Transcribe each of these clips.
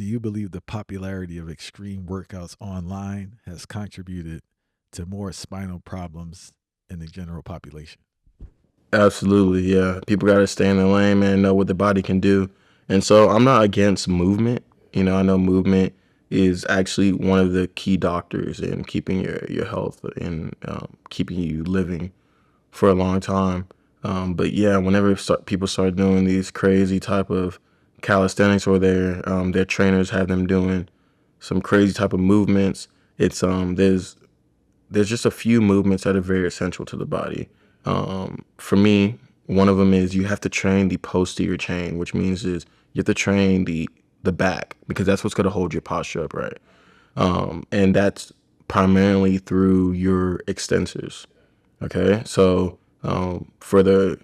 do you believe the popularity of extreme workouts online has contributed to more spinal problems in the general population? Absolutely, yeah. People got to stay in the lane, man, know what the body can do. And so I'm not against movement. I know movement is actually one of the key doctors in keeping your health and keeping you living for a long time. But yeah, whenever people start doing these crazy type of calisthenics, or their trainers have them doing some crazy type of movements, it's there's just a few movements that are very essential to the body. For me, one of them is you have to train the posterior chain, which means is you have to train the back, because that's what's going to hold your posture upright. And that's primarily through your extensors. Okay, so for the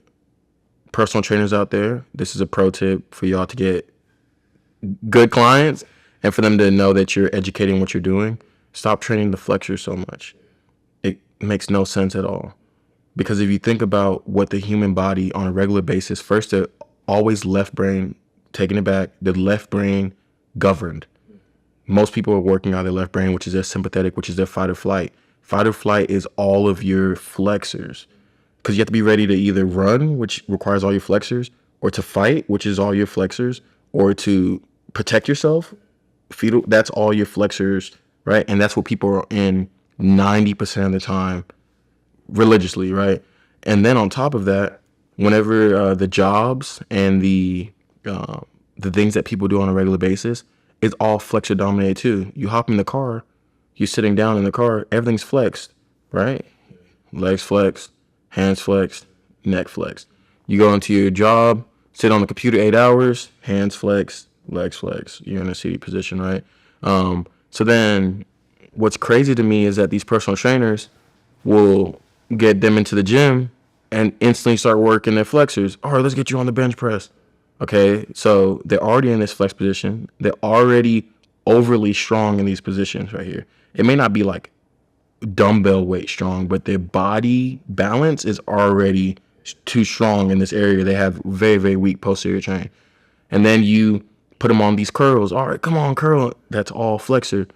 personal trainers out there, this is a pro tip for y'all to get good clients and for them to know that you're educating what you're doing. Stop training the flexors so much. It makes no sense at all. Because if you think about what the human body on a regular basis, first, they're always left brain, taking it back, the left brain governed. Most people are working on their left brain, which is their sympathetic, which is their fight or flight. Fight or flight is all of your flexors, because you have to be ready to either run, which requires all your flexors, or to fight, which is all your flexors, or to protect yourself. Fetal, that's all your flexors, right? And that's what people are in 90% of the time religiously, right? And then on top of that, whenever the jobs and the things that people do on a regular basis, it's all flexor dominated too. You hop in the car, you're sitting down in the car, everything's flexed, right? Legs flexed, hands flexed, neck flexed. You go into your job, sit on the computer 8 hours, hands flexed, legs flexed. You're in a seated position, right? So then what's crazy to me is that these personal trainers will get them into the gym and instantly start working their flexors. All right, let's get you on the bench press. Okay, so they're already in this flex position. They're already overly strong in these positions right here. It may not be like dumbbell weight strong, but their body balance is already too strong in this area. They have very, very weak posterior chain. And then you put them on these curls. All right, come on, curl. That's all flexor.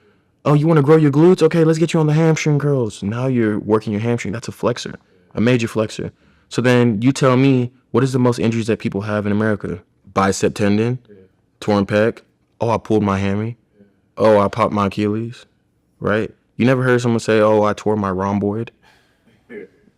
Oh, you want to grow your glutes? Okay, let's get you on the hamstring curls. Now you're working your hamstring. That's a flexor, a major flexor. So then you tell me, what is the most injuries that people have in America? Bicep tendon, torn pec. Oh, I pulled my hammy. Oh, I popped my Achilles, right? You never heard someone say, oh, I tore my rhomboid,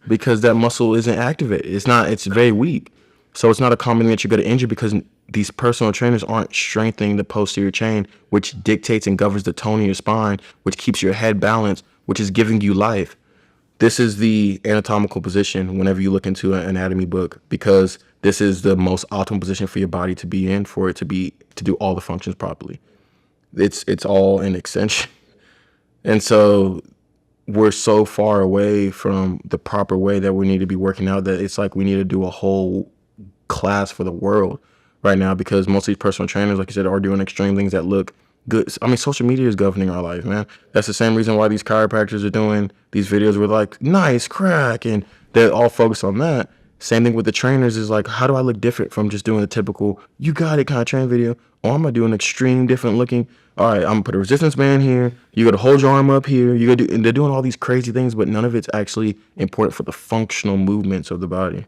because that muscle isn't activated. It's very weak. So it's not a common thing that you're going to injure, because these personal trainers aren't strengthening the posterior chain, which dictates and governs the tone of your spine, which keeps your head balanced, which is giving you life. This is the anatomical position whenever you look into an anatomy book, because this is the most optimal position for your body to be in, for it to do all the functions properly. It's all an extension. And so we're so far away from the proper way that we need to be working out that it's like we need to do a whole class for the world right now, because most of these personal trainers, like you said, are doing extreme things that look good. I mean, social media is governing our life, man. That's the same reason why these chiropractors are doing these videos with like nice crack, and they're all focused on that. Same thing with the trainers, is like, how do I look different from just doing the typical you got it kind of train video? Or I'm gonna do an extreme different looking. All right, I'm gonna put a resistance band here. You gotta hold your arm up here. You gotta do, and they're doing all these crazy things, but none of it's actually important for the functional movements of the body.